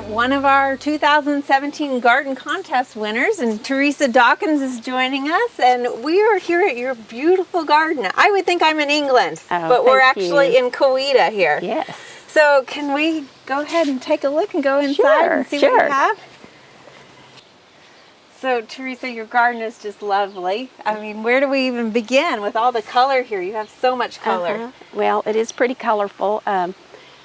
at one of our 2017 garden contest winners, and Teresa Dawkins is joining us, and we are here at your beautiful garden. I would think I'm in England, but we're actually in Coweta here. Yes. So can we go ahead and take a look and go inside and see what you have? So Teresa, your garden is just lovely. I mean, where do we even begin with all the color here? You have so much color. Well, it is pretty colorful.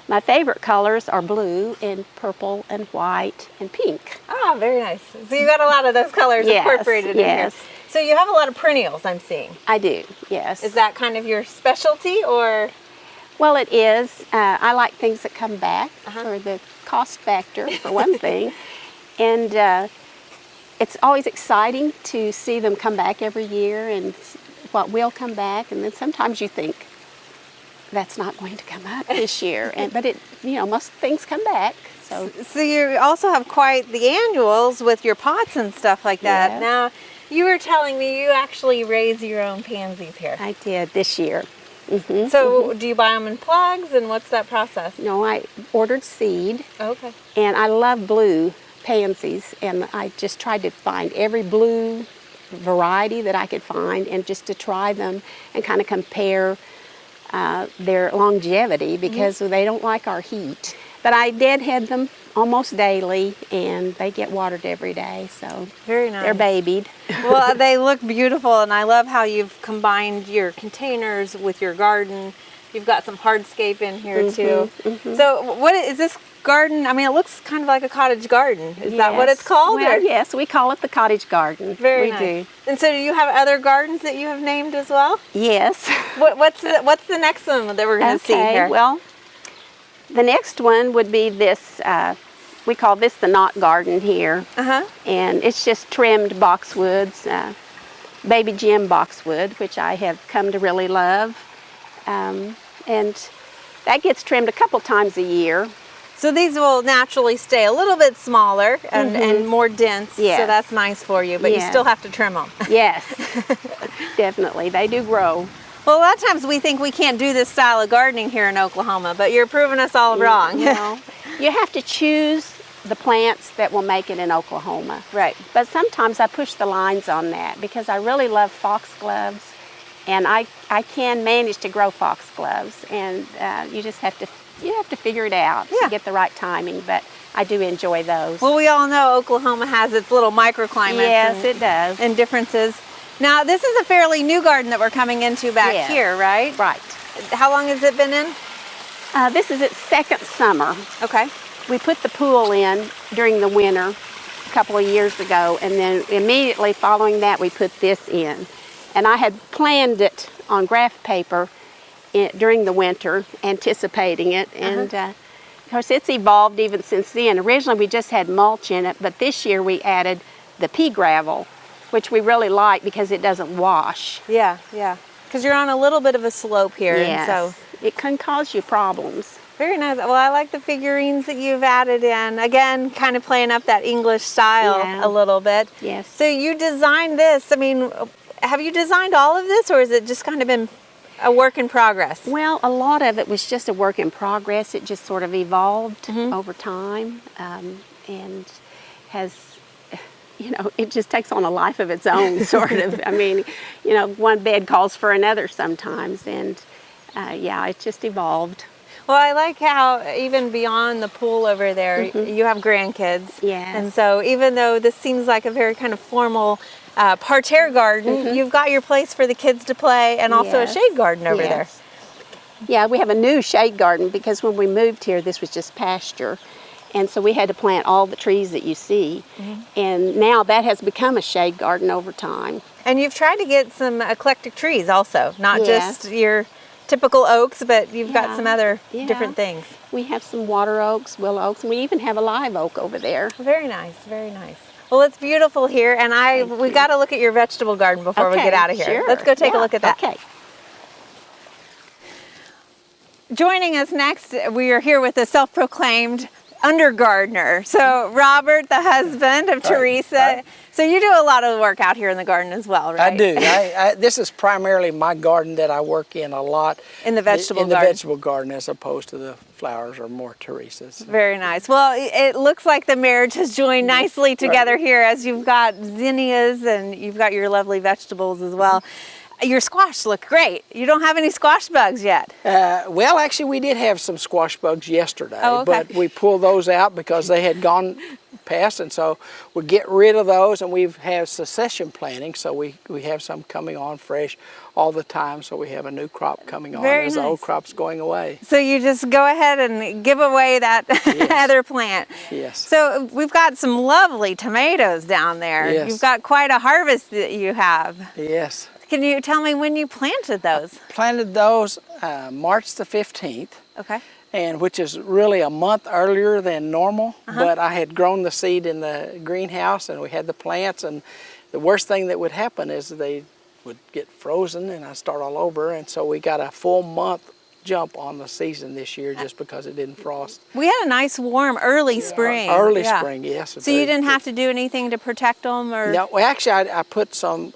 My favorite colors are blue and purple and white and pink. Ah, very nice. So you got a lot of those colors incorporated in here. So you have a lot of perennials, I'm seeing. I do, yes. Is that kind of your specialty, or? Well, it is. I like things that come back for the cost factor, for one thing. And it's always exciting to see them come back every year and what will come back. And then sometimes you think, that's not going to come up this year, but most things come back. So you also have quite the annuals with your pots and stuff like that. Yes. Now, you were telling me you actually raise your own pansies here. I did this year. So do you buy them in plugs, and what's that process? No, I ordered seed. Okay. And I love blue pansies, and I just tried to find every blue variety that I could find, and just to try them and kind of compare their longevity, because they don't like our heat. But I deadhead them almost daily, and they get watered every day, so very nice. They're babied. Well, they look beautiful, and I love how you've combined your containers with your garden. You've got some hardscape in here too. So what is this garden? I mean, it looks kind of like a cottage garden. Is that what it's called? Well, yes, we call it the cottage garden. Very nice. We do. And so do you have other gardens that you have named as well? Yes. What's the next one that we're going to see here? Well, the next one would be this, we call this the knot garden here. And it's just trimmed boxwoods, baby Jim boxwood, which I have come to really love. And that gets trimmed a couple times a year. So these will naturally stay a little bit smaller and more dense, yes. So that's nice for you, but you still have to trim them. Yes, definitely. They do grow. Well, a lot of times we think we can't do this style of gardening here in Oklahoma, but you're proving us all wrong. You have to choose the plants that will make it in Oklahoma. Right. But sometimes I push the lines on that, because I really love foxgloves, and I can manage to grow foxgloves, and you just have to figure it out to get the right timing, but I do enjoy those. Well, we all know Oklahoma has its little microclimates. Yes, it does. And differences. Now, this is a fairly new garden that we're coming into back here, right? Right. How long has it been in? This is its second summer. Okay. We put the pool in during the winter a couple of years ago, and then immediately following that we put this in. And I had planned it on graph paper during the winter, anticipating it, and of course it's evolved even since then. Originally we just had mulch in it, but this year we added the pea gravel, which we really like because it doesn't wash. Yeah, because you're on a little bit of a slope here. Yes, and so it can cause you problems. Very nice. Well, I like the figurines that you've added in. Again, kind of playing up that English style a little bit. Yes. So you designed this. I mean, have you designed all of this, or has it just kind of been a work in progress? Well, a lot of it was just a work in progress. It just sort of evolved over time, and has, it just takes on a life of its own, sort of. I mean, one bed calls for another sometimes, and it just evolved. Well, I like how even beyond the pool over there, you have grandkids. Yes. And so even though this seems like a very kind of formal parterre garden, you've got your place for the kids to play, and also a shade garden over there. Yeah, we have a new shade garden, because when we moved here, this was just pasture. And so we had to plant all the trees that you see. And now that has become a shade garden over time. And you've tried to get some eclectic trees also, not just your typical oaks, but you've got some other different things. We have some water oaks, willow oaks, and we even have a live oak over there. Very nice, very nice. Well, it's beautiful here, and we got to look at your vegetable garden before we get out of here. Sure. Let's go take a look at that. Okay. Joining us next, we are here with a self-proclaimed under gardener. So Robert, the husband of Teresa. Right. So you do a lot of work out here in the garden as well, right? I do. This is primarily my garden that I work in a lot. In the vegetable in garden. the vegetable garden, as opposed to the flowers or more Teresa's. Very nice. Well, it looks like the marriage has joined nicely together here, as you've got zinnias and you've got your lovely vegetables as well. Your squash look great. You don't have any squash bugs yet. Well, actually, we did have some squash bugs yesterday, Oh, okay. but we pulled those out because they had gone past, and so we get rid of those, and we've had succession planting, so we have some coming on fresh all the time, so we have a new crop coming on Very as the old nice. crop's going away. So you just go ahead and give away that other plant. Yes. So we've got some lovely tomatoes down there. Yes. You've got quite a harvest that you have. Yes. Can you tell me when you planted those? Planted those March the 15th. Okay. And which is really a month earlier than normal, but I had grown the seed in the greenhouse and we had the plants, and the worst thing that would happen is they would get frozen and I'd start all over, and so we got a full month jump on the season this year just because it didn't frost. We had a nice warm early spring. Early Yeah. spring, yes. So you didn't have to do anything to protect them, or? No, well, actually, I put some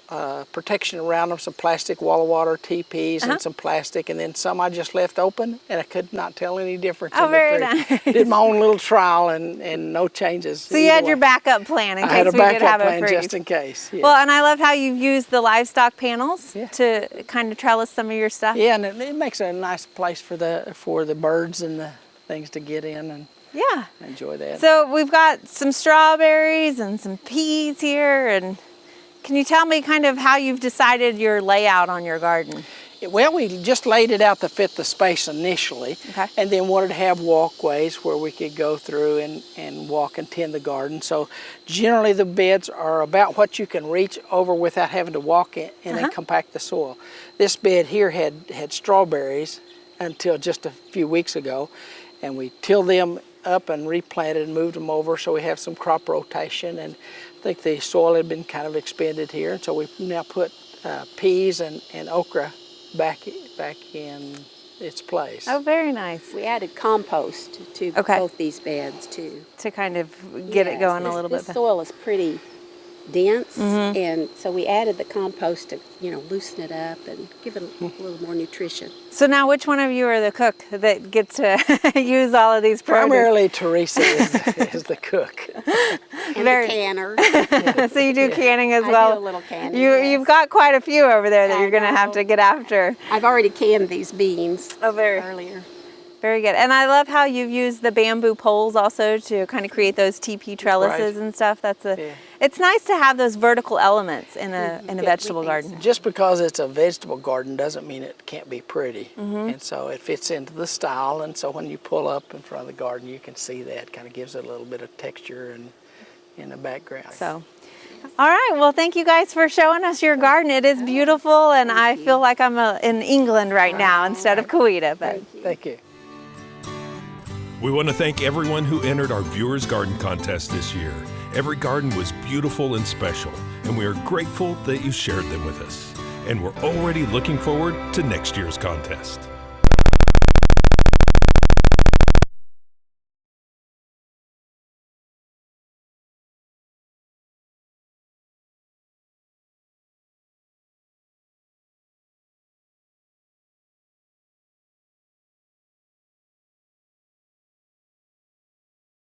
protection around them, some plastic wall of water TPs and some plastic, and then some I just left open, and I could not tell any difference. Oh, in the very three. nice. Did my own little trial and no changes. So you had your backup plan in I had case a we did have backup a plan freeze. just in case. Yes. Well, and I love how you've used the livestock panels Yeah. to kind of trellis some of your stuff. Yeah, and it makes a nice place for the birds and the things to get in and Yeah. enjoy that. So we've got some strawberries and some peas here, and can you tell me kind of how you've decided your layout on your garden? Well, we just laid it out to fit the space initially, Okay. and then wanted to have walkways where we could go through and walk and tend the garden. So generally the beds are about what you can reach over without having to walk in and compact the soil. This bed here had strawberries until just a few weeks ago, and we tilled them up and replanted and moved them over, so we have some crop rotation, and I think the soil had been kind of expended here, and so we now put peas and okra back in its place. Oh, very nice. We added compost to Okay. both these beds too. To kind of get it Yes, going a this- little This bit. soil is pretty dense, and so we added the compost to, loosen it up and give it a little more nutrition. So now which one of you are the cook that gets to use all of these produce? Primarily Teresa is the cook. And Very- the canner. So you do canning as I well? do a little canning, You've yes. got quite a few over there that I you're going to have know. to get after. I've already canned these beans Oh, very. earlier. Very good. And I love how you've used the bamboo poles also to kind of create those TP trellises Right. and stuff. Yeah. It's nice to have those vertical elements in a vegetable we think garden. Just because it's a vegetable garden doesn't mean it can't be pretty. And so it fits into the style, and so when you pull up in front of the garden, you can see that. Kind of gives it a little bit of texture and in the background. So, all right. Well, thank you guys for showing us your garden. It is beautiful, and I feel like I'm in England right now instead of Coweta. But Thank you. We want to thank everyone who entered our Viewers Garden Contest this year. Every garden was beautiful and special, and we are grateful that you shared them with us. And we're already looking forward to next year's contest.